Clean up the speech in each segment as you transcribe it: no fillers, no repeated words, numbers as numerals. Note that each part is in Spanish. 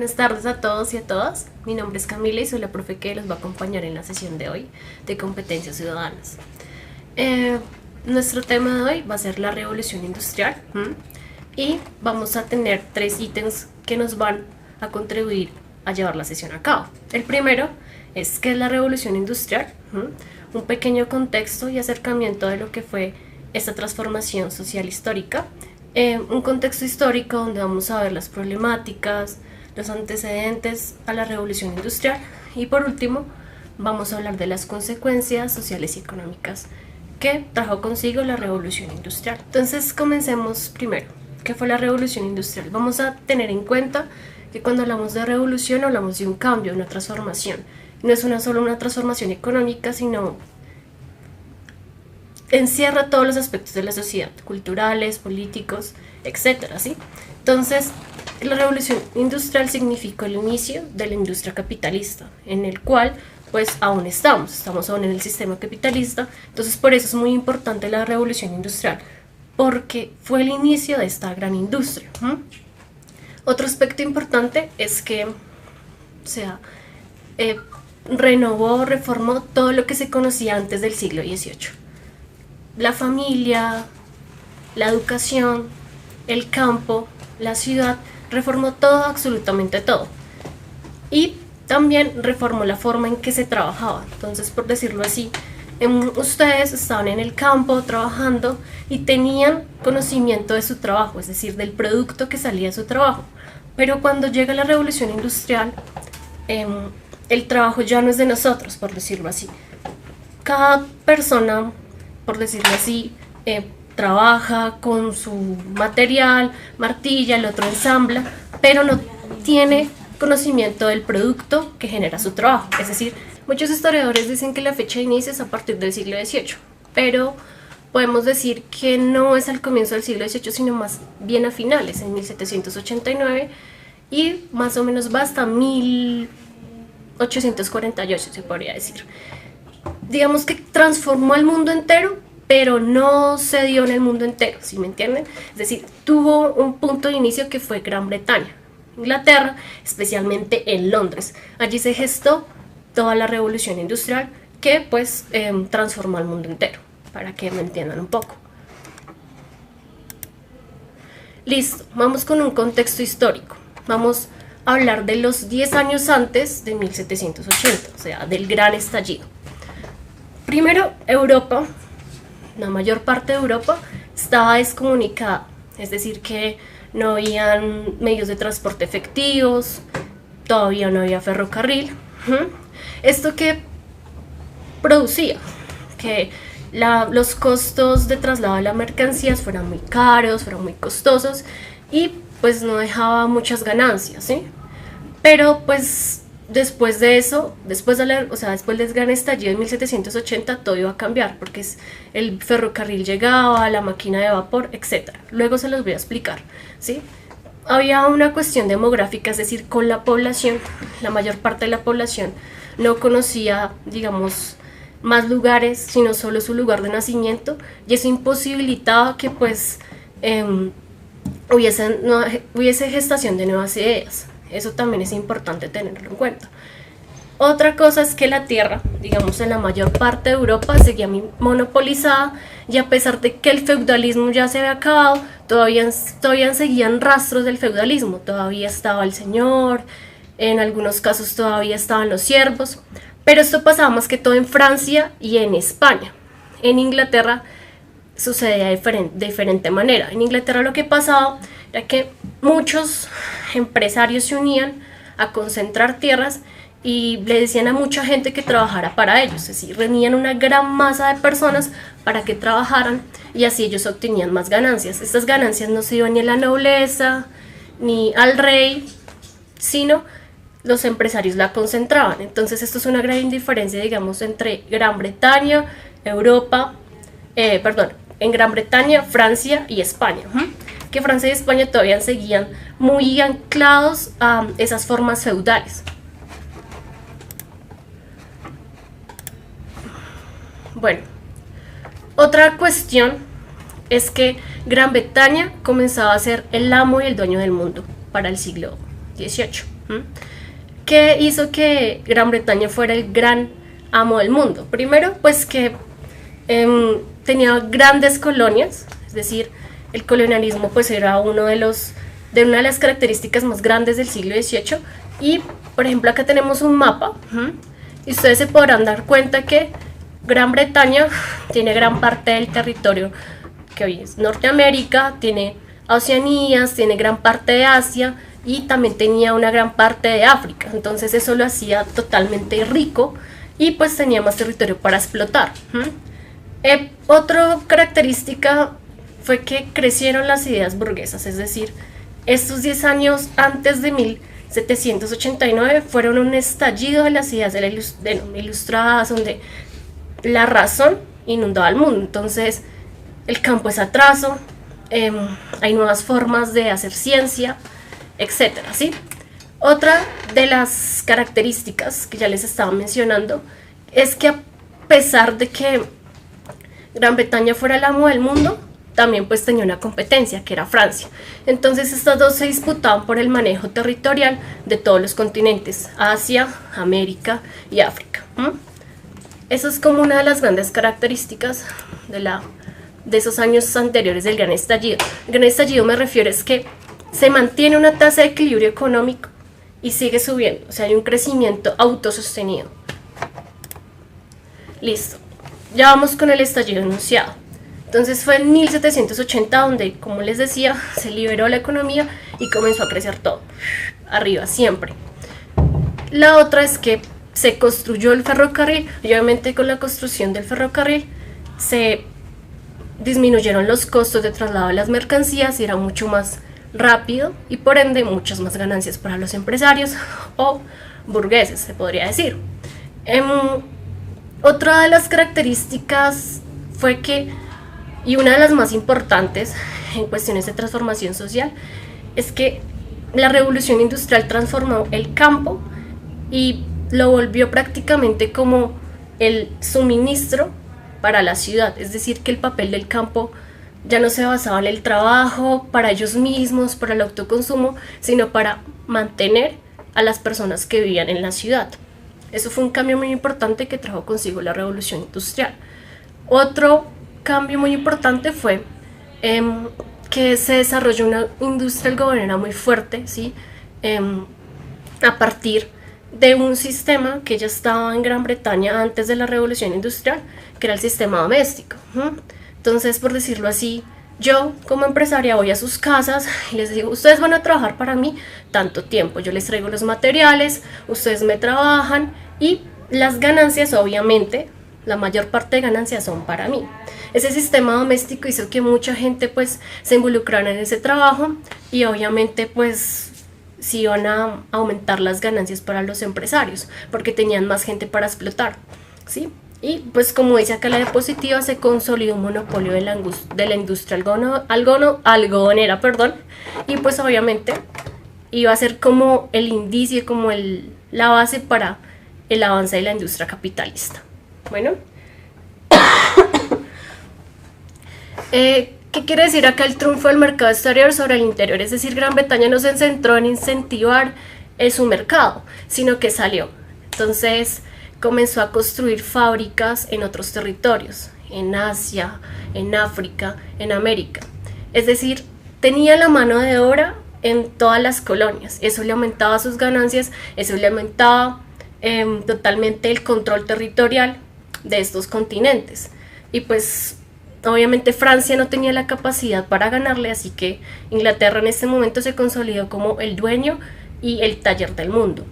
Buenas tardes a todos y a todas. Mi nombre es Camila y soy la profe que los va a acompañar en la sesión de hoy de competencias ciudadanas. Nuestro tema de hoy va a ser la revolución industrial y vamos a tener 3 ítems que nos van a contribuir a llevar la sesión a cabo. El primero es qué es la revolución industrial, un pequeño contexto y acercamiento de lo que fue esta transformación social histórica. Un contexto histórico donde vamos a ver las problemáticas, los antecedentes a la revolución industrial y por último vamos a hablar de las consecuencias sociales y económicas que trajo consigo la revolución industrial. Entonces comencemos primero. ¿Qué fue la revolución industrial? Vamos a tener en cuenta que cuando hablamos de revolución hablamos de un cambio, una transformación. No es solo una transformación económica, sino encierra todos los aspectos de la sociedad, culturales, políticos, etcétera, ¿sí? Entonces, la revolución industrial significó el inicio de la industria capitalista, en el cual pues aún estamos aún en el sistema capitalista. Entonces por eso es muy importante la revolución industrial, porque fue el inicio de esta gran industria. Otro aspecto importante es que renovó, reformó todo lo que se conocía antes del siglo XVIII. La familia, la educación, el campo, la ciudad, reformó todo, absolutamente todo. Y también reformó la forma en que se trabajaba. Entonces, por decirlo así, ustedes estaban en el campo trabajando y tenían conocimiento de su trabajo, es decir, del producto que salía de su trabajo. Pero cuando llega la revolución industrial, el trabajo ya no es de nosotros, por decirlo así. Cada persona, por decirlo así, trabaja con su material, martilla, el otro ensambla, pero no tiene conocimiento del producto que genera su trabajo. Es decir, muchos historiadores dicen que la fecha de inicio es a partir del siglo XVIII, pero podemos decir que no es al comienzo del siglo XVIII, sino más bien a finales, en 1789, y más o menos va hasta 1848, se podría decir. Digamos que transformó al mundo entero, pero no se dio en el mundo entero, ¿sí me entienden? Es decir, tuvo un punto de inicio que fue Gran Bretaña, Inglaterra, especialmente en Londres. Allí se gestó toda la revolución industrial que pues transformó al mundo entero, para que me entiendan un poco. Listo, vamos con un contexto histórico. Vamos a hablar de los 10 años antes de 1780, o sea, del gran estallido. Primero, Europa, la mayor parte de Europa estaba descomunicada, es decir, que no habían medios de transporte efectivos, todavía no había ferrocarril. Esto que producía que los costos de traslado de las mercancías fueran muy caros, fueran muy costosos y pues no dejaba muchas ganancias, ¿sí? Pero pues después de eso, después del gran estallido en 1780, todo iba a cambiar porque el ferrocarril llegaba, la máquina de vapor, etc. Luego se los voy a explicar, ¿sí? Había una cuestión demográfica, es decir, con la población, la mayor parte de la población no conocía, digamos, más lugares, sino solo su lugar de nacimiento, y eso imposibilitaba que pues hubiese gestación de nuevas ideas. Eso también es importante tenerlo en cuenta. Otra cosa es que la tierra, digamos en la mayor parte de Europa, seguía monopolizada, y a pesar de que el feudalismo ya se había acabado, todavía seguían rastros del feudalismo. Todavía estaba el señor, en algunos casos todavía estaban los siervos, pero esto pasaba más que todo en Francia y en España. En Inglaterra sucedía de diferente manera. En Inglaterra lo que pasaba era que muchos empresarios se unían a concentrar tierras y le decían a mucha gente que trabajara para ellos, es decir, reunían una gran masa de personas para que trabajaran y así ellos obtenían más ganancias. Estas ganancias no se iban ni a la nobleza ni al rey, sino los empresarios la concentraban. Entonces esto es una gran diferencia, digamos, entre Gran Bretaña, en Gran Bretaña, Francia y España, que Francia y España todavía seguían muy anclados a esas formas feudales. Bueno, otra cuestión es que Gran Bretaña comenzaba a ser el amo y el dueño del mundo para el siglo XVIII. ¿Mm? ¿Qué hizo que Gran Bretaña fuera el gran amo del mundo? Primero, pues que tenía grandes colonias, es decir, el colonialismo pues era de una de las características más grandes del siglo XVIII. Y por ejemplo acá tenemos un mapa, y ustedes se podrán dar cuenta que Gran Bretaña tiene gran parte del territorio que hoy es Norteamérica, tiene Oceanías, tiene gran parte de Asia y también tenía una gran parte de África. Entonces eso lo hacía totalmente rico y pues tenía más territorio para explotar. Otra característica fue que crecieron las ideas burguesas, es decir, estos 10 años antes de 1789 fueron un estallido de las ideas de la ilustradas, donde la razón inundaba el mundo. Entonces el campo es atraso, hay nuevas formas de hacer ciencia, etcétera, ¿sí? Otra de las características que ya les estaba mencionando es que a pesar de que Gran Bretaña fuera el amo del mundo, también pues tenía una competencia que era Francia. Entonces estas dos se disputaban por el manejo territorial de todos los continentes, Asia, América y África. Eso es como una de las grandes características de esos años anteriores del gran estallido. El gran estallido me refiero es que se mantiene una tasa de equilibrio económico y sigue subiendo, o sea, hay un crecimiento autosostenido. Listo, ya vamos con el estallido anunciado. Entonces fue en 1780 donde, como les decía, se liberó la economía y comenzó a crecer todo, arriba siempre. La otra es que se construyó el ferrocarril y obviamente con la construcción del ferrocarril se disminuyeron los costos de traslado de las mercancías y era mucho más rápido y por ende muchas más ganancias para los empresarios o burgueses, se podría decir. Otra de las características fue que, y una de las más importantes en cuestiones de transformación social, es que la revolución industrial transformó el campo y lo volvió prácticamente como el suministro para la ciudad, es decir, que el papel del campo ya no se basaba en el trabajo para ellos mismos, para el autoconsumo, sino para mantener a las personas que vivían en la ciudad. Eso fue un cambio muy importante que trajo consigo la revolución industrial. Otro cambio muy importante fue que se desarrolló una industria algodonera muy fuerte, ¿sí? A partir de un sistema que ya estaba en Gran Bretaña antes de la revolución industrial, que era el sistema doméstico. Entonces, por decirlo así, yo como empresaria voy a sus casas y les digo, ustedes van a trabajar para mí tanto tiempo, yo les traigo los materiales, ustedes me trabajan y las ganancias, obviamente, la mayor parte de ganancias son para mí. Ese sistema doméstico hizo que mucha gente pues se involucrara en ese trabajo y obviamente pues sí iban a aumentar las ganancias para los empresarios porque tenían más gente para explotar, ¿sí? Y pues como dice acá la diapositiva, se consolidó un monopolio de la industria algodonera, y pues obviamente iba a ser como el indicio, como la base para el avance de la industria capitalista. Bueno, ¿qué quiere decir acá el triunfo del mercado exterior sobre el interior? Es decir, Gran Bretaña no se centró en incentivar su mercado, sino que salió. Entonces comenzó a construir fábricas en otros territorios, en Asia, en África, en América. Es decir, tenía la mano de obra en todas las colonias. Eso le aumentaba sus ganancias, eso le aumentaba totalmente el control territorial de estos continentes. Y pues obviamente Francia no tenía la capacidad para ganarle, así que Inglaterra en este momento se consolidó como el dueño y el taller del mundo.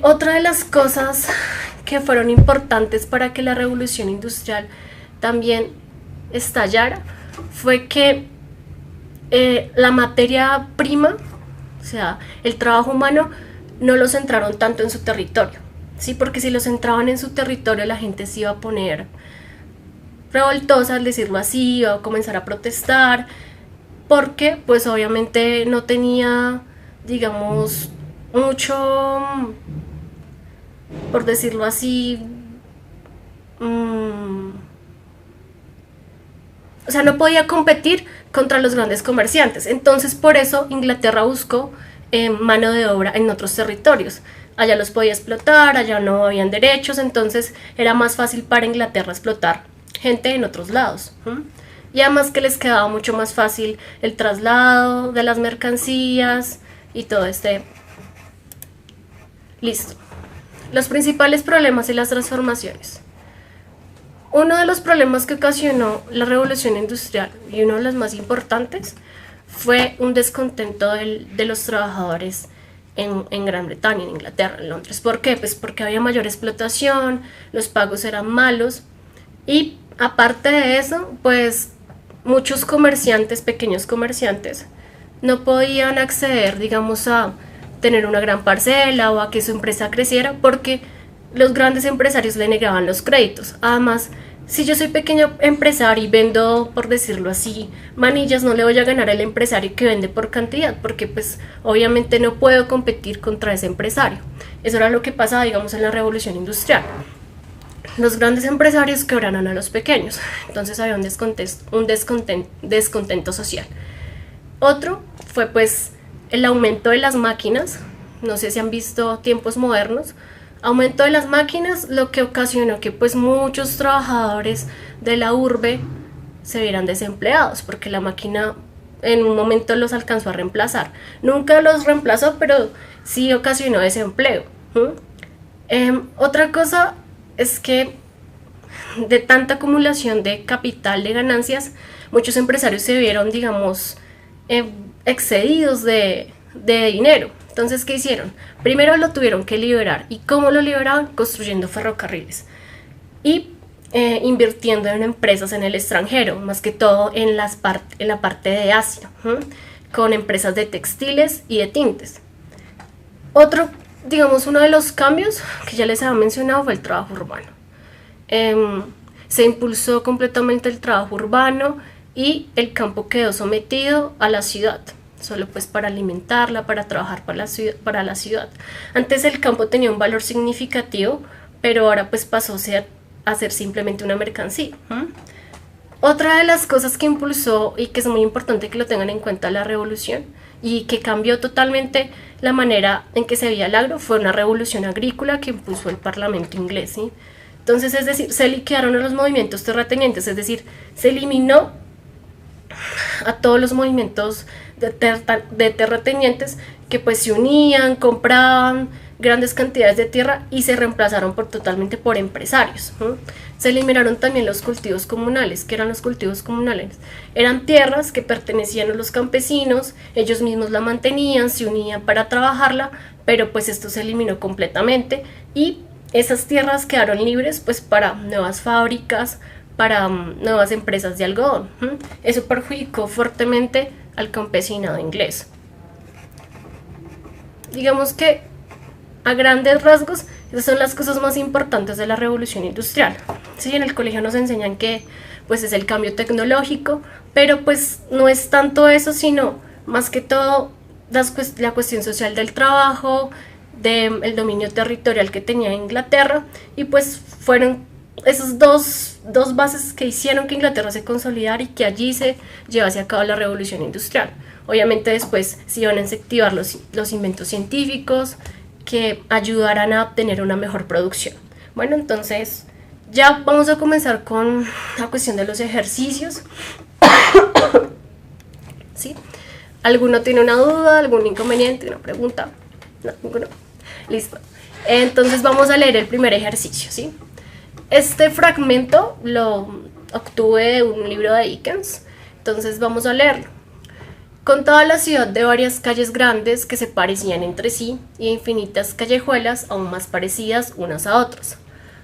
Otra de las cosas que fueron importantes para que la revolución industrial también estallara fue que la materia prima, o sea, el trabajo humano, no lo centraron tanto en su territorio, ¿sí? Porque si lo centraban en su territorio, la gente se iba a poner revoltosa, al decirlo así, iba a comenzar a protestar, porque pues obviamente no tenía, digamos, mucho, por decirlo así, o sea, no podía competir contra los grandes comerciantes. Entonces por eso Inglaterra buscó mano de obra en otros territorios. Allá los podía explotar, allá no habían derechos, entonces era más fácil para Inglaterra explotar gente en otros lados. Y además que les quedaba mucho más fácil el traslado de las mercancías y todo este. Listo. Los principales problemas y las transformaciones. Uno de los problemas que ocasionó la revolución industrial y uno de los más importantes fue un descontento de los trabajadores en Gran Bretaña, en Inglaterra, en Londres. ¿Por qué? Pues porque había mayor explotación, los pagos eran malos y aparte de eso, pues muchos comerciantes, pequeños comerciantes, no podían acceder, digamos, a tener una gran parcela o a que su empresa creciera porque los grandes empresarios le negaban los créditos. Además, si yo soy pequeño empresario y vendo, por decirlo así, manillas, no le voy a ganar al empresario que vende por cantidad, porque pues obviamente no puedo competir contra ese empresario. Eso era lo que pasaba, digamos, en la revolución industrial. Los grandes empresarios quebraron a los pequeños, entonces había un descontento social. Otro fue pues el aumento de las máquinas, no sé si han visto Tiempos Modernos. Aumento de las máquinas, lo que ocasionó que pues muchos trabajadores de la urbe se vieran desempleados, porque la máquina en un momento los alcanzó a reemplazar. Nunca los reemplazó, pero sí ocasionó desempleo. Otra cosa es que de tanta acumulación de capital, de ganancias, muchos empresarios se vieron, digamos, excedidos de dinero. Entonces, ¿qué hicieron? Primero lo tuvieron que liberar. ¿Y cómo lo liberaban? Construyendo ferrocarriles y invirtiendo en empresas en el extranjero, más que todo en la parte de Asia, con empresas de textiles y de tintes. Otro, digamos, uno de los cambios que ya les había mencionado fue el trabajo urbano. Se impulsó completamente el trabajo urbano y el campo quedó sometido a la ciudad, solo pues para alimentarla, para trabajar para la ciudad. Antes el campo tenía un valor significativo, pero ahora pues pasó a ser simplemente una mercancía. Otra de las cosas que impulsó y que es muy importante que lo tengan en cuenta la revolución y que cambió totalmente la manera en que se veía el agro fue una revolución agrícola que impulsó el Parlamento inglés, ¿sí? Entonces, es decir, se liquidaron los movimientos terratenientes, es decir, se eliminó a todos los movimientos de terratenientes que pues se unían, compraban grandes cantidades de tierra y se reemplazaron totalmente por empresarios. Se eliminaron también los cultivos comunales. ¿Qué eran los cultivos comunales? Eran tierras que pertenecían a los campesinos, ellos mismos la mantenían, se unían para trabajarla, pero pues esto se eliminó completamente y esas tierras quedaron libres pues para nuevas fábricas, para nuevas empresas de algodón. Eso perjudicó fuertemente al campesinado inglés. Digamos que a grandes rasgos esas son las cosas más importantes de la revolución industrial. Sí, en el colegio nos enseñan que pues es el cambio tecnológico, pero pues no es tanto eso, sino más que todo la cuestión social del trabajo, del dominio territorial que tenía Inglaterra, y pues fueron esas dos bases que hicieron que Inglaterra se consolidara y que allí se llevase a cabo la revolución industrial. Obviamente después se iban a incentivar los inventos científicos que ayudaran a obtener una mejor producción. Bueno, entonces ya vamos a comenzar con la cuestión de los ejercicios. ¿Sí? ¿Alguno tiene una duda, algún inconveniente, una pregunta? No, ninguno. Listo. Entonces vamos a leer el primer ejercicio, ¿sí? Este fragmento lo obtuve de un libro de Dickens, entonces vamos a leerlo. Contaba la ciudad de varias calles grandes que se parecían entre sí y infinitas callejuelas aún más parecidas unas a otras,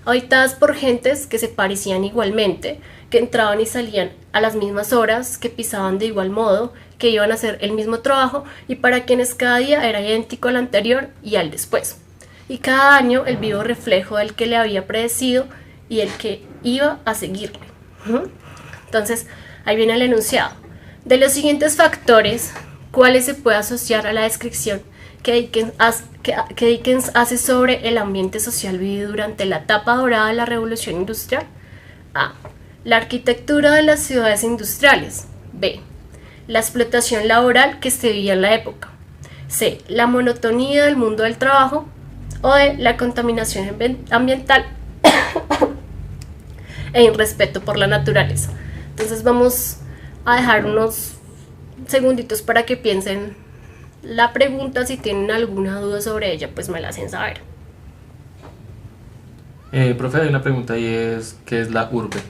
habitadas por gentes que se parecían igualmente, que entraban y salían a las mismas horas, que pisaban de igual modo, que iban a hacer el mismo trabajo y para quienes cada día era idéntico al anterior y al después, y cada año el vivo reflejo del que le había predecido y el que iba a seguirle. Entonces, ahí viene el enunciado. De los siguientes factores, ¿cuáles se puede asociar a la descripción que Dickens hace sobre el ambiente social vivido durante la etapa dorada de la revolución industrial? A. La arquitectura de las ciudades industriales. B. La explotación laboral que se vivía en la época. C, la monotonía del mundo del trabajo. O D, la contaminación ambiental e irrespeto por la naturaleza. Entonces vamos a dejar unos segunditos para que piensen la pregunta. Si tienen alguna duda sobre ella, pues me la hacen saber. Profe, hay una pregunta y es, ¿qué es la urbe?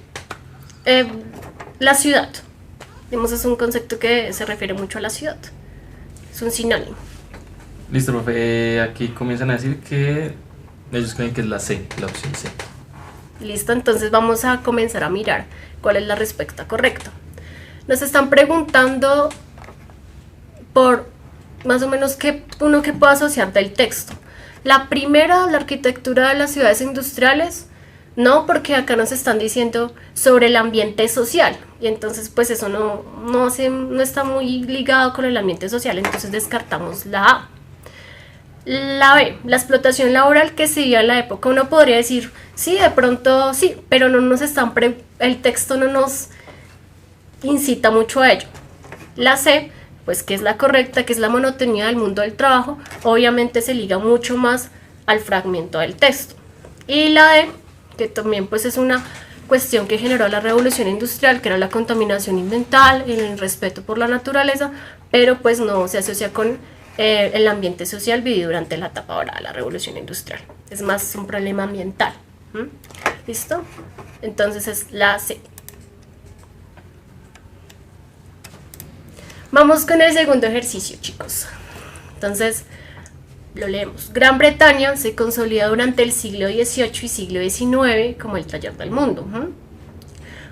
La ciudad. Digamos, es un concepto que se refiere mucho a la ciudad. Es un sinónimo. Listo, profe. Aquí comienzan a decir que ellos creen que es la C, la opción C. Listo, entonces vamos a comenzar a mirar cuál es la respuesta correcta. Nos están preguntando por más o menos qué uno que puede asociar del texto. La primera, la arquitectura de las ciudades industriales, no, porque acá nos están diciendo sobre el ambiente social, y entonces pues eso no está muy ligado con el ambiente social, entonces descartamos la A. La B, la explotación laboral que se vivía en la época. Uno podría decir, sí, de pronto sí, pero no nos están el texto no nos incita mucho a ello. La C, pues que es la correcta, que es la monotonía del mundo del trabajo, obviamente se liga mucho más al fragmento del texto. Y la D, que también pues es una cuestión que generó la revolución industrial, que era la contaminación ambiental, el respeto por la naturaleza, pero pues no se asocia con el ambiente social vivido durante la etapa dorada de la revolución industrial. Es más un problema ambiental. ¿Listo? Entonces es la C. Vamos con el segundo ejercicio, chicos. Entonces, lo leemos. Gran Bretaña se consolida durante el siglo XVIII y siglo XIX como el taller del mundo.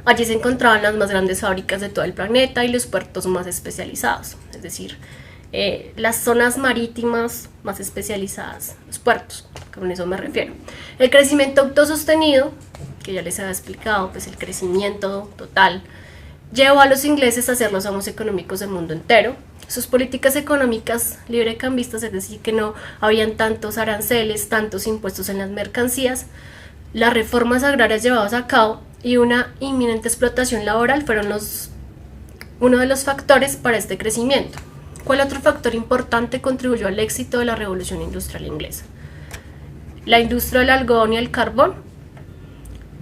Allí se encontraban las más grandes fábricas de todo el planeta y los puertos más especializados, es decir, las zonas marítimas más especializadas, los puertos, con eso me refiero. El crecimiento autosostenido, que ya les había explicado, pues el crecimiento total, llevó a los ingleses a ser los amos económicos del mundo entero. Sus políticas económicas librecambistas, es decir, que no habían tantos aranceles, tantos impuestos en las mercancías, las reformas agrarias llevadas a cabo y una inminente explotación laboral fueron uno de los factores para este crecimiento. ¿Cuál otro factor importante contribuyó al éxito de la revolución industrial inglesa? La industria del algodón y el carbón,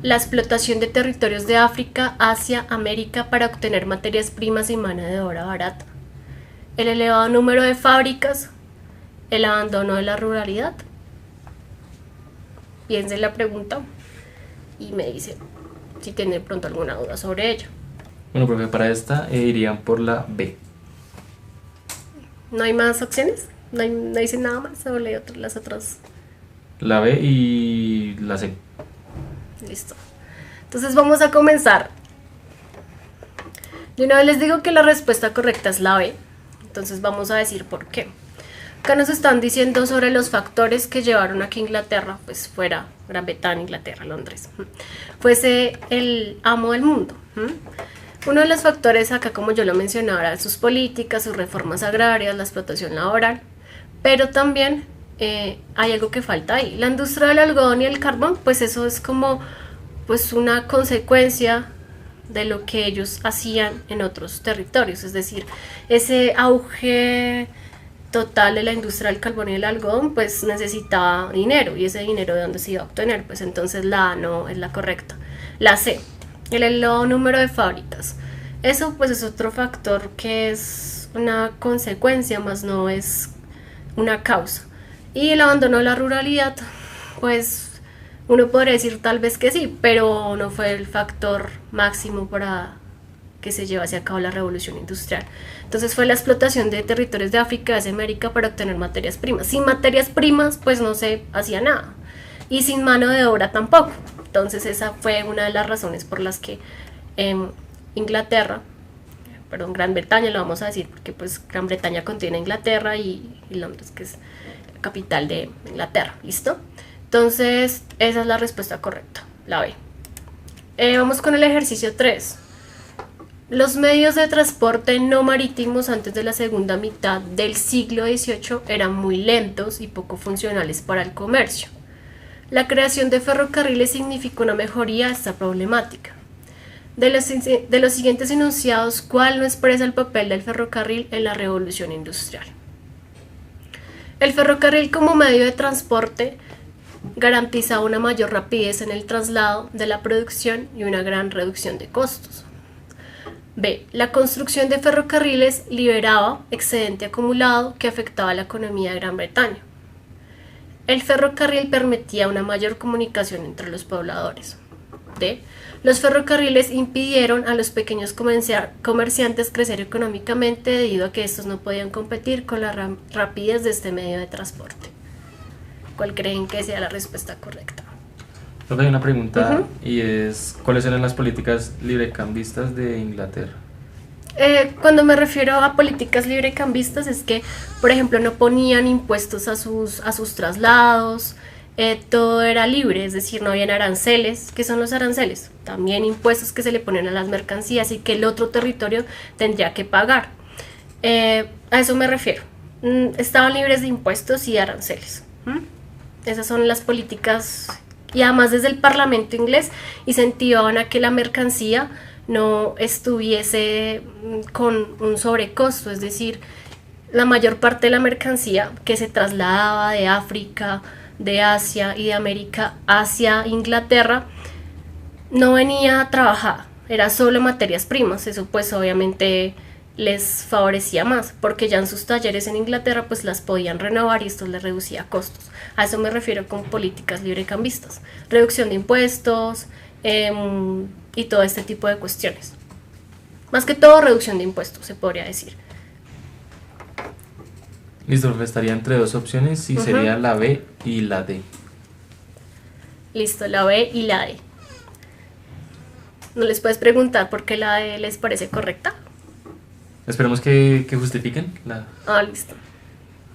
la explotación de territorios de África, Asia, América para obtener materias primas y mano de obra barata, el elevado número de fábricas, el abandono de la ruralidad. Piensen la pregunta y me dicen si tienen pronto alguna duda sobre ello. Bueno, profe, para esta irían por la B. ¿No hay más opciones? ¿No dicen nada más? ¿O leo las otras? La B y la C. Listo. Entonces vamos a comenzar. De una vez les digo que la respuesta correcta es la B. Entonces vamos a decir por qué. Acá nos están diciendo sobre los factores que llevaron a que Inglaterra, pues fuera Gran Bretaña, Inglaterra, Londres, fuese el amo del mundo. Uno de los factores acá, como yo lo mencionaba, era sus políticas, sus reformas agrarias, la explotación laboral, pero también hay algo que falta ahí. La industria del algodón y el carbón, pues eso es como pues una consecuencia de lo que ellos hacían en otros territorios, es decir, ese auge total de la industria del carbón y el algodón pues necesitaba dinero, y ese dinero de dónde se iba a obtener. Pues entonces la A no es la correcta. La C, el elevado número de fábricas, eso pues es otro factor que es una consecuencia, más no es una causa. Y el abandono de la ruralidad, pues uno podría decir tal vez que sí, pero no fue el factor máximo para que se llevase a cabo la revolución industrial. Entonces fue la explotación de territorios de África y Asia, América para obtener materias primas. Sin materias primas pues no se hacía nada, y sin mano de obra tampoco. Entonces esa fue una de las razones por las que Gran Bretaña, lo vamos a decir porque pues Gran Bretaña contiene Inglaterra y Londres, que es la capital de Inglaterra. ¿Listo? Entonces esa es la respuesta correcta, la B. Vamos con el ejercicio 3. Los medios de transporte no marítimos antes de la segunda mitad del siglo XVIII eran muy lentos y poco funcionales para el comercio. La creación de ferrocarriles significó una mejoría a esta problemática. De los siguientes enunciados, ¿cuál no expresa el papel del ferrocarril en la revolución industrial? El ferrocarril como medio de transporte garantizaba una mayor rapidez en el traslado de la producción y una gran reducción de costos. B. La construcción de ferrocarriles liberaba excedente acumulado que afectaba a la economía de Gran Bretaña. El ferrocarril permitía una mayor comunicación entre los pobladores. D. Los ferrocarriles impidieron a los pequeños comerciantes crecer económicamente debido a que estos no podían competir con la rapidez de este medio de transporte. ¿Cuál creen que sea la respuesta correcta? Creo que hay una pregunta y es, ¿cuáles eran las políticas librecambistas de Inglaterra? Cuando me refiero a políticas librecambistas es que, por ejemplo, no ponían impuestos a sus traslados, todo era libre, es decir, no habían aranceles. ¿Qué son los aranceles? También impuestos que se le ponen a las mercancías y que el otro territorio tendría que pagar. A eso me refiero. Estaban libres de impuestos y aranceles. Esas son las políticas, y además desde el Parlamento inglés incentivaban a que la mercancía no estuviese con un sobrecosto, es decir, la mayor parte de la mercancía que se trasladaba de África, de Asia y de América hacia Inglaterra no venía trabajada, era solo materias primas. Eso pues obviamente les favorecía más, porque ya en sus talleres en Inglaterra pues las podían renovar y esto les reducía costos. A eso me refiero con políticas librecambistas, reducción de impuestos y todo este tipo de cuestiones. Más que todo reducción de impuestos, se podría decir. Listo, profe, estaría entre dos opciones y sería la B y la D. Listo, la B y la D. ¿No les puedes preguntar por qué la D les parece correcta? Esperemos que justifiquen la... Listo.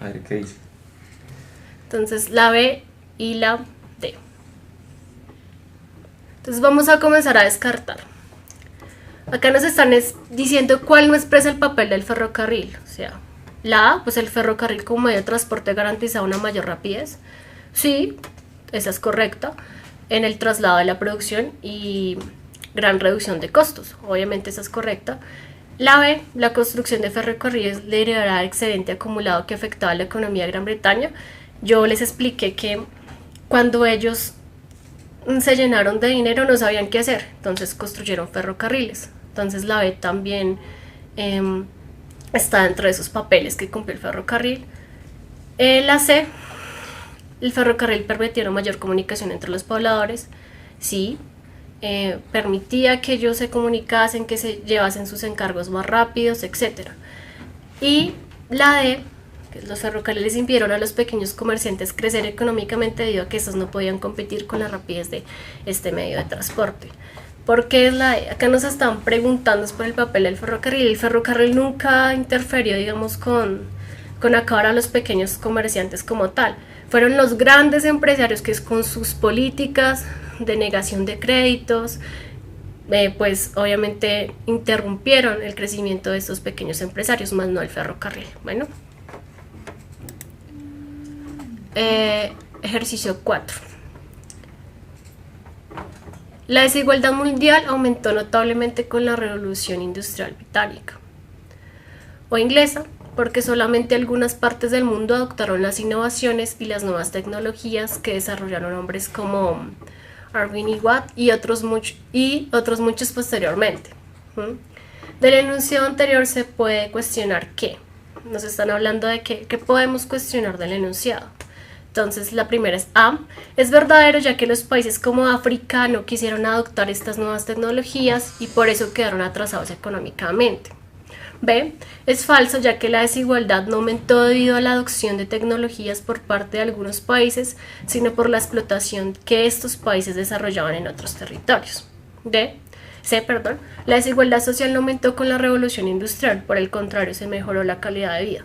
A ver qué dice. Entonces la B y la D. Entonces vamos a comenzar a descartar. Acá nos están diciendo cuál no expresa el papel del ferrocarril. O sea, la A, pues el ferrocarril como medio de transporte garantiza una mayor rapidez. Sí, esa es correcta. En el traslado de la producción y gran reducción de costos. Obviamente esa es correcta. La B, la construcción de ferrocarriles liberará excedente acumulado que afectaba a la economía de Gran Bretaña. Yo les expliqué que cuando ellos se llenaron de dinero no sabían qué hacer, entonces construyeron ferrocarriles. Entonces la B también está dentro de esos papeles que cumplió el ferrocarril. La C, el ferrocarril permitía una mayor comunicación entre los pobladores. Sí, permitía que ellos se comunicasen, que se llevasen sus encargos más rápidos, etc. Y la D, que los ferrocarriles impidieron a los pequeños comerciantes crecer económicamente debido a que estos no podían competir con la rapidez de este medio de transporte. ¿Por qué es la D? Acá nos están preguntando por el papel del ferrocarril. El ferrocarril nunca interfirió, digamos, con acabar a los pequeños comerciantes como tal. Fueron los grandes empresarios que con sus políticas de negación de créditos, pues obviamente interrumpieron el crecimiento de estos pequeños empresarios, más no el ferrocarril. Bueno, ejercicio 4. La desigualdad mundial aumentó notablemente con la revolución industrial británica o inglesa, porque solamente algunas partes del mundo adoptaron las innovaciones y las nuevas tecnologías que desarrollaron hombres como Irving y Watt y otros muchos posteriormente. Del enunciado anterior se puede cuestionar qué. Nos están hablando de qué podemos cuestionar del enunciado. Entonces la primera es A, es verdadero ya que los países como África no quisieron adoptar estas nuevas tecnologías y por eso quedaron atrasados económicamente. B, es falso ya que la desigualdad no aumentó debido a la adopción de tecnologías por parte de algunos países, sino por la explotación que estos países desarrollaban en otros territorios. C, la desigualdad social no aumentó con la revolución industrial, por el contrario se mejoró la calidad de vida.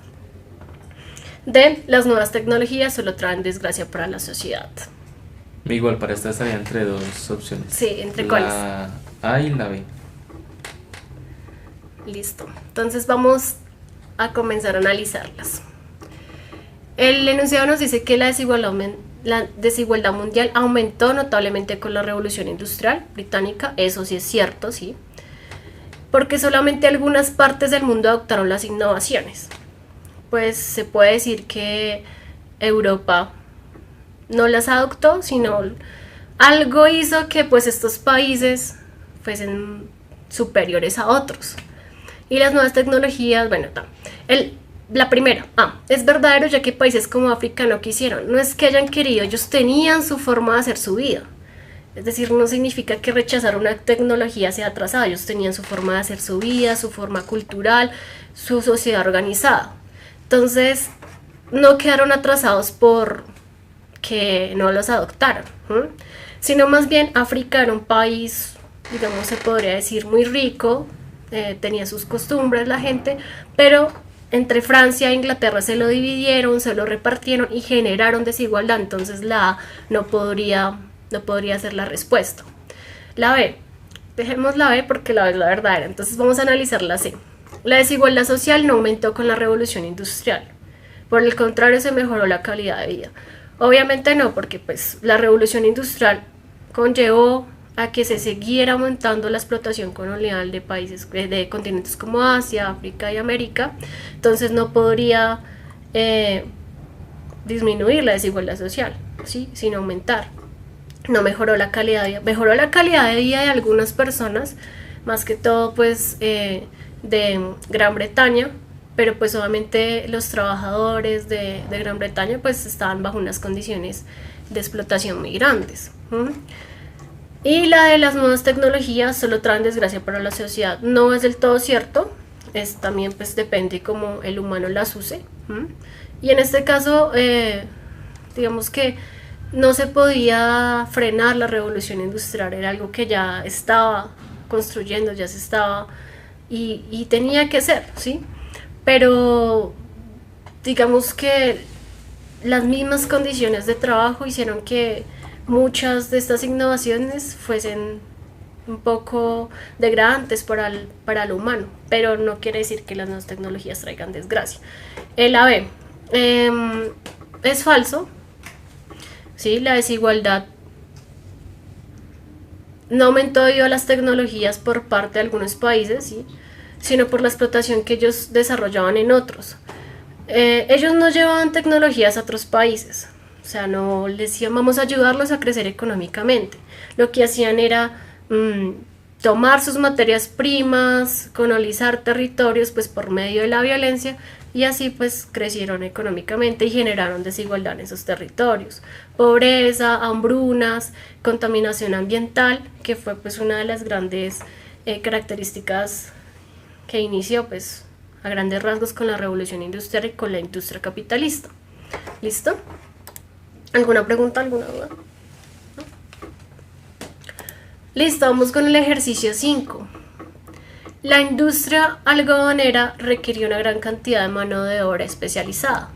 D, las nuevas tecnologías solo traen desgracia para la sociedad. Igual para esta estaría entre dos opciones. Sí, ¿entre cuáles? La A y la B. Listo, entonces vamos a comenzar a analizarlas. El enunciado nos dice que la desigualdad mundial aumentó notablemente con la revolución industrial británica. Eso sí es cierto, sí, porque solamente algunas partes del mundo adoptaron las innovaciones. Pues se puede decir que Europa no las adoptó, sino algo hizo que pues estos países fuesen superiores a otros. Y las nuevas tecnologías, bueno, la primera, es verdadero ya que países como África no quisieron, no es que hayan querido, ellos tenían su forma de hacer su vida. Es decir, no significa que rechazar una tecnología sea atrasada, ellos tenían su forma de hacer su vida, su forma cultural, su sociedad organizada. Entonces, no quedaron atrasados por que no los adoptaron, sino más bien África era un país, digamos, se podría decir muy rico, tenía sus costumbres la gente, pero entre Francia e Inglaterra se lo dividieron, se lo repartieron y generaron desigualdad. Entonces la A no podría ser la respuesta. La B, dejemos la B porque la B es la verdadera. Entonces vamos a analizar la C. La desigualdad social no aumentó con la revolución industrial, por el contrario se mejoró la calidad de vida. Obviamente no, porque pues la revolución industrial conllevó a que se siguiera aumentando la explotación colonial de países, de continentes como Asia, África y América. Entonces no podría disminuir la desigualdad social, ¿sí? Sino aumentar. No mejoró la calidad de vida, mejoró la calidad de vida de algunas personas, más que todo pues de Gran Bretaña, pero pues obviamente los trabajadores de Gran Bretaña pues estaban bajo unas condiciones de explotación muy grandes. Y la de las nuevas tecnologías solo traen desgracia para la sociedad. No es del todo cierto, es también pues depende cómo el humano las use. Y en este caso, digamos que no se podía frenar la revolución industrial, era algo que ya estaba construyendo, ya se estaba y tenía que ser, ¿sí? Pero digamos que las mismas condiciones de trabajo hicieron que muchas de estas innovaciones fuesen un poco degradantes para lo humano, pero no quiere decir que las nuevas tecnologías traigan desgracia. El AB es falso, ¿sí? La desigualdad no aumentó debido a las tecnologías por parte de algunos países, ¿sí? Sino por la explotación que ellos desarrollaban en otros. Ellos no llevaban tecnologías a otros países, o sea, no les decían vamos a ayudarlos a crecer económicamente. Lo que hacían era tomar sus materias primas, colonizar territorios pues por medio de la violencia y así pues crecieron económicamente y generaron desigualdad en esos territorios. Pobreza, hambrunas, contaminación ambiental, que fue pues una de las grandes características que inició pues a grandes rasgos con la revolución industrial y con la industria capitalista. ¿Listo? ¿Alguna pregunta, alguna duda? ¿No? Listo, vamos con el ejercicio 5. La industria algodonera requirió una gran cantidad de mano de obra especializada.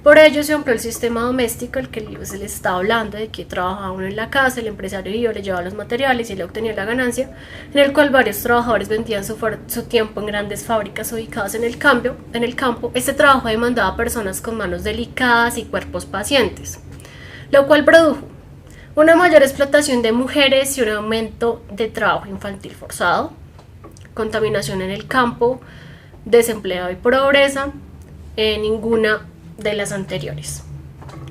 Por ello se amplió el sistema doméstico, el que se le está hablando, de que trabajaba uno en la casa, el empresario iba, le llevaba los materiales y le obtenía la ganancia, en el cual varios trabajadores vendían su tiempo en grandes fábricas ubicadas en el campo. Este trabajo demandaba a personas con manos delicadas y cuerpos pacientes, lo cual produjo una mayor explotación de mujeres y un aumento de trabajo infantil forzado, contaminación en el campo, desempleo y pobreza. Ninguna de las anteriores.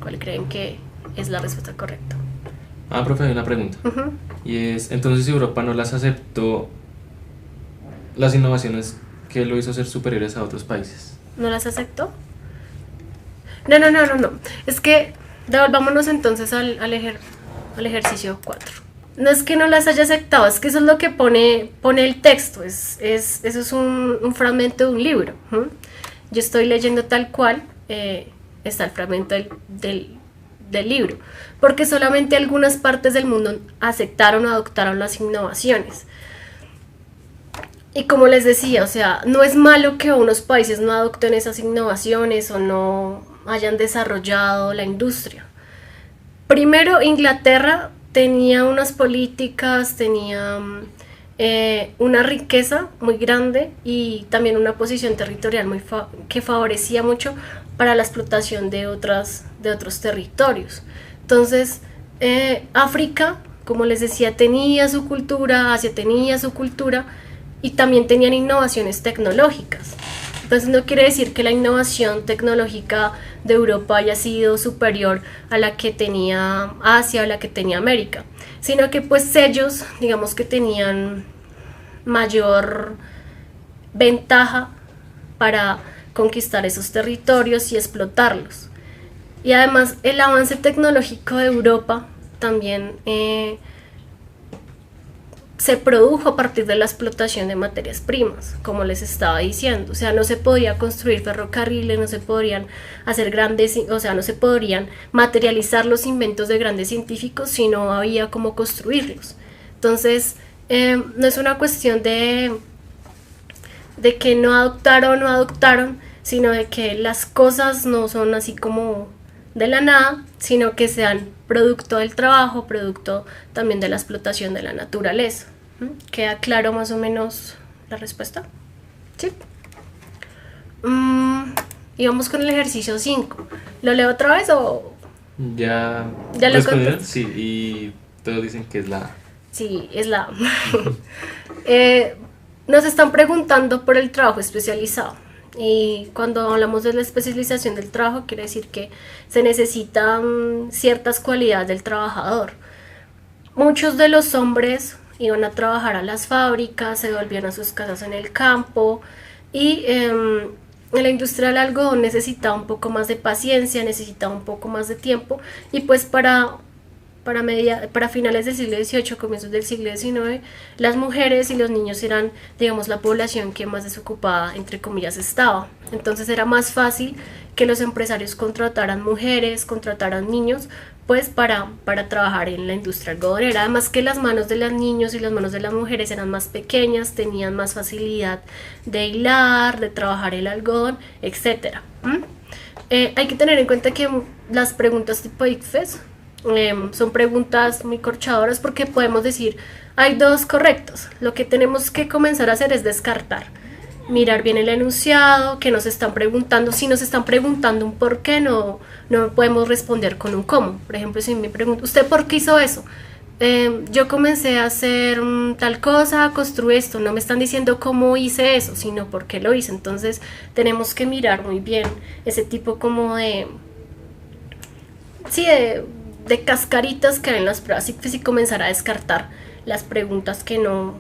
¿Cuál creen que es la respuesta correcta? Profe, hay una pregunta. Y es, entonces Europa no las aceptó las innovaciones que lo hizo ser superiores a otros países. ¿No las aceptó? No. Es que devolvámonos entonces al ejercicio 4. No es que no las haya aceptado, es que eso es lo que pone el texto. Eso es un fragmento de un libro. Yo estoy leyendo tal cual está el fragmento del libro, porque solamente algunas partes del mundo aceptaron o adoptaron las innovaciones. Y como les decía, o sea, no es malo que unos países no adopten esas innovaciones o no hayan desarrollado la industria. Primero, Inglaterra tenía unas políticas, tenía una riqueza muy grande y también una posición territorial que favorecía mucho para la explotación de otros territorios. Entonces, África, como les decía, tenía su cultura, Asia tenía su cultura y también tenían innovaciones tecnológicas. Entonces no quiere decir que la innovación tecnológica de Europa haya sido superior a la que tenía Asia o la que tenía América, sino que pues ellos, digamos que tenían mayor ventaja para conquistar esos territorios y explotarlos. Y además el avance tecnológico de Europa también se produjo a partir de la explotación de materias primas, como les estaba diciendo. O sea, no se podía construir ferrocarriles, no se podrían hacer grandes, o sea, no se podrían materializar los inventos de grandes científicos si no había cómo construirlos. Entonces, no es una cuestión de que no adoptaron, sino de que las cosas no son así como de la nada, sino que sean producto del trabajo, producto también de la explotación de la naturaleza. ¿Queda claro más o menos la respuesta? Sí. Y vamos con el ejercicio 5. ¿Lo leo otra vez o...? ¿Ya lo respondieron? Sí, y todos dicen que es la A. Sí, es la A. Nos están preguntando por el trabajo especializado. Y cuando hablamos de la especialización del trabajo, quiere decir que se necesitan ciertas cualidades del trabajador. Muchos de los hombres iban a trabajar a las fábricas, se volvían a sus casas en el campo, y en la industria del algodón necesitaba un poco más de paciencia, necesitaba un poco más de tiempo, y pues para finales del siglo XVIII, comienzos del siglo XIX, las mujeres y los niños eran, digamos, la población que más desocupada, entre comillas, estaba. Entonces era más fácil que los empresarios contrataran mujeres, contrataran niños, pues para trabajar en la industria algodonera. Además que las manos de los niños y las manos de las mujeres eran más pequeñas, tenían más facilidad de hilar, de trabajar el algodón, etc. Hay que tener en cuenta que las preguntas tipo ICFES son preguntas muy corchadoras, porque podemos decir hay dos correctos. Lo que tenemos que comenzar a hacer es descartar, mirar bien el enunciado, que nos están preguntando. Si nos están preguntando un por qué, no podemos responder con un cómo. Por ejemplo, si me preguntan, ¿usted por qué hizo eso? Yo comencé a hacer tal cosa, construí esto. No me están diciendo cómo hice eso, sino por qué lo hice. Entonces tenemos que mirar muy bien ese tipo como de cascaritas que hay en las pruebas, y comenzar a descartar las preguntas que no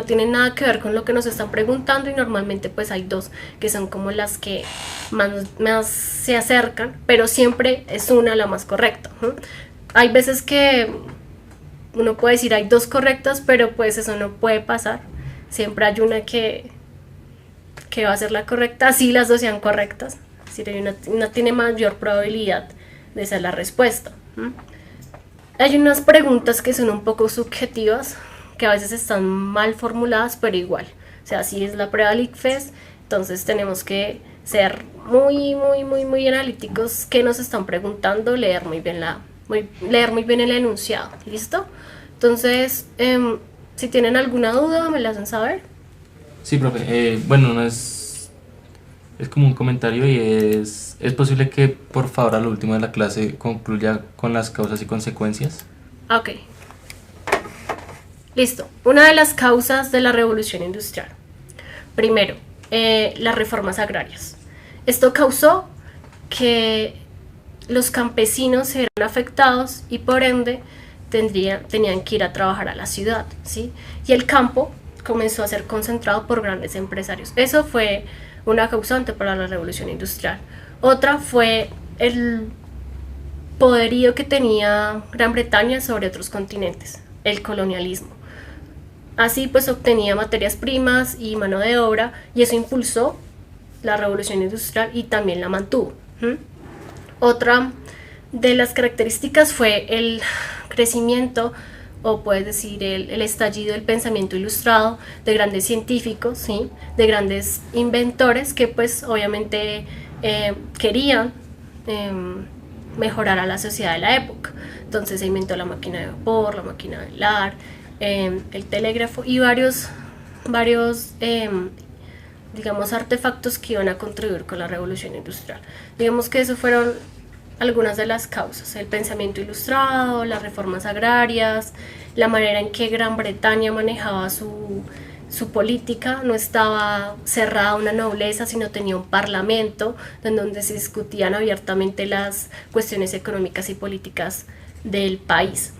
tienen nada que ver con lo que nos están preguntando. Y normalmente pues hay dos que son como las que más se acercan, pero siempre es una la más correcta. Hay veces que uno puede decir hay dos correctas, pero pues eso no puede pasar. Siempre hay una que va a ser la correcta, así las dos sean correctas. Es decir, una tiene mayor probabilidad de ser la respuesta. Hay unas preguntas que son un poco subjetivas, que a veces están mal formuladas, pero igual, o sea, si es la prueba del ICFES, entonces tenemos que ser muy analíticos. ¿Qué nos están preguntando? Leer muy bien el enunciado. ¿Listo? Entonces, si tienen alguna duda, me la hacen saber. Sí, profe. Bueno, no es como un comentario, y es posible que por favor a lo último de la clase concluya con las causas y consecuencias. Ok. Listo. Una de las causas de la revolución industrial. Primero, las reformas agrarias. Esto causó que los campesinos se vieran afectados y por ende tenían que ir a trabajar a la ciudad, ¿sí? Y el campo comenzó a ser concentrado por grandes empresarios. Eso fue una causante para la revolución industrial. Otra fue el poderío que tenía Gran Bretaña sobre otros continentes, el colonialismo. Así pues obtenía materias primas y mano de obra, y eso impulsó la revolución industrial y también la mantuvo. Otra de las características fue el crecimiento, o puedes decir el estallido del pensamiento ilustrado de grandes científicos, ¿sí? De grandes inventores que pues obviamente querían mejorar a la sociedad de la época. Entonces se inventó la máquina de vapor, la máquina de hilar, el telégrafo y varios digamos artefactos que iban a contribuir con la revolución industrial. Digamos que eso fueron algunas de las causas: el pensamiento ilustrado, las reformas agrarias, la manera en que Gran Bretaña manejaba su su política no estaba cerrada a una nobleza, sino tenía un parlamento en donde se discutían abiertamente las cuestiones económicas y políticas del país.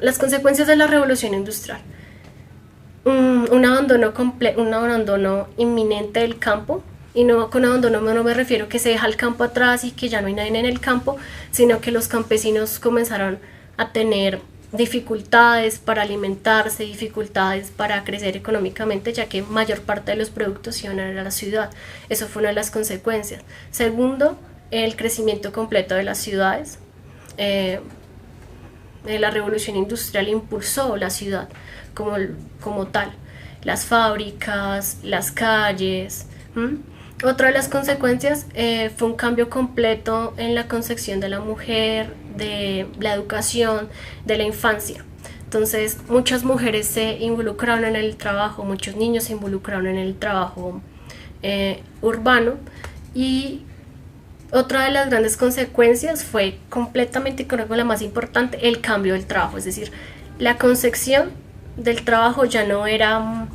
Las consecuencias de la revolución industrial. Un abandono inminente del campo, y no con abandono no me refiero que se deja el campo atrás y que ya no hay nadie en el campo, sino que los campesinos comenzaron a tener dificultades para alimentarse, dificultades para crecer económicamente, ya que mayor parte de los productos iban a la ciudad. Eso fue una de las consecuencias. Segundo, el crecimiento completo de las ciudades. La revolución industrial impulsó la ciudad como tal, las fábricas, las calles. Otra de las consecuencias fue un cambio completo en la concepción de la mujer, de la educación, de la infancia. Entonces muchas mujeres se involucraron en el trabajo, muchos niños se involucraron en el trabajo urbano, y otra de las grandes consecuencias fue completamente, creo que la más importante, el cambio del trabajo. Es decir, la concepción del trabajo ya no era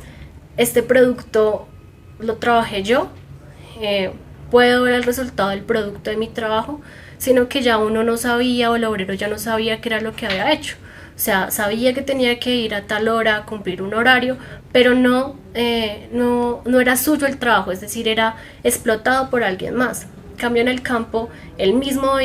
este producto lo trabajé yo, puedo ver el resultado del producto de mi trabajo, sino que ya uno no sabía, o el obrero ya no sabía qué era lo que había hecho. O sea, sabía que tenía que ir a tal hora a cumplir un horario, pero no era suyo el trabajo, es decir, era explotado por alguien más. En cambio, en el campo, él mismo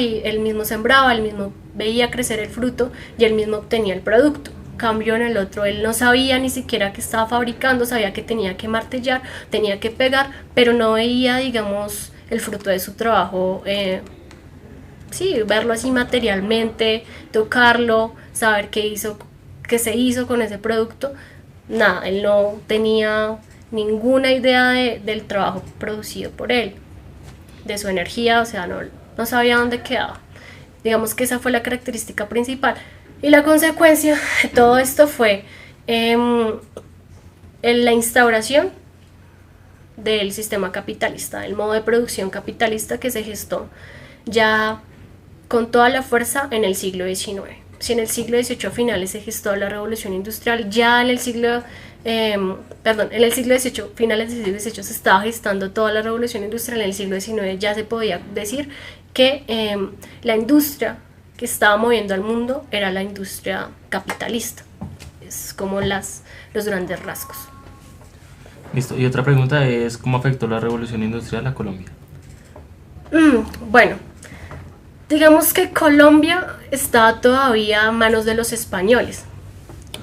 sembraba, él mismo veía crecer el fruto y él mismo obtenía el producto. Cambio en el otro, él no sabía ni siquiera que estaba fabricando, sabía que tenía que martillar, tenía que pegar, pero no veía, digamos, el fruto de su trabajo, verlo así materialmente, tocarlo, saber qué se hizo con ese producto. Nada, él no tenía ninguna idea del trabajo producido por él, de su energía, o sea, no sabía dónde quedaba. Digamos que esa fue la característica principal. Y la consecuencia de todo esto fue en la instauración del sistema capitalista, el modo de producción capitalista que se gestó ya con toda la fuerza en el siglo XIX. Si en el siglo XVIII finales se gestó la revolución industrial, ya en el siglo XVIII, finales del siglo XVIII se estaba gestando toda la revolución industrial. En el siglo XIX ya se podía decir que la industria que estaba moviendo al mundo era la industria capitalista. Es como los grandes rasgos. Listo. Y otra pregunta es, ¿cómo afectó la revolución industrial a Colombia? Bueno, digamos que Colombia está todavía a manos de los españoles,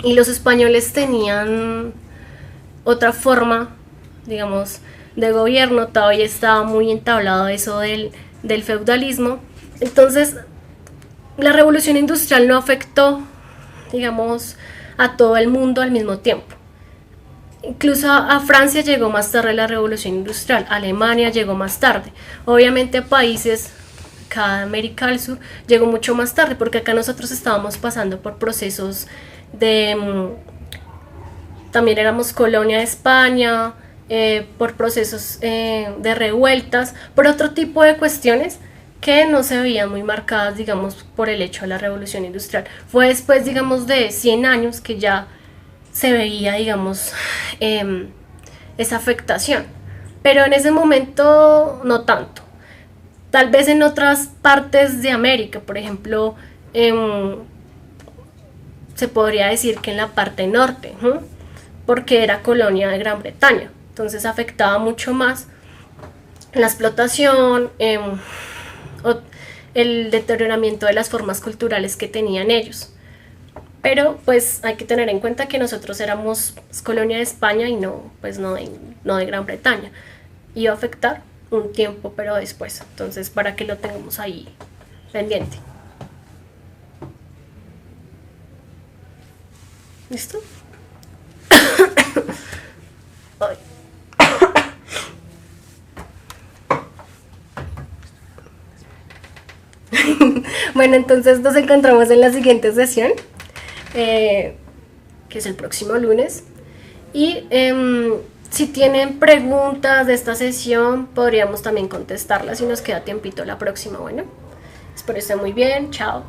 y los españoles tenían otra forma, digamos, de gobierno. Todavía estaba muy entablado eso del feudalismo. Entonces la revolución industrial no afectó, digamos, a todo el mundo al mismo tiempo. Incluso a Francia llegó más tarde la revolución industrial, Alemania llegó más tarde. Obviamente a países acá de América del Sur llegó mucho más tarde, porque acá nosotros estábamos pasando por procesos también éramos colonia de España, por procesos de revueltas, por otro tipo de cuestiones que no se veían muy marcadas, digamos, por el hecho de la revolución industrial. Fue después, digamos, de 100 años que ya se veía, digamos, esa afectación, pero en ese momento no tanto. Tal vez en otras partes de América, por ejemplo, se podría decir que en la parte norte, porque era colonia de Gran Bretaña, entonces afectaba mucho más la explotación, el deterioramiento de las formas culturales que tenían ellos. Pero pues hay que tener en cuenta que nosotros éramos colonia de España y no de Gran Bretaña. Iba a afectar un tiempo, pero después. Entonces, para que lo tengamos ahí pendiente. ¿Listo? Bueno, entonces nos encontramos en la siguiente sesión, que es el próximo lunes. Y si tienen preguntas de esta sesión, podríamos también contestarlas si nos queda tiempito la próxima. Bueno, espero que estén muy bien. Chao.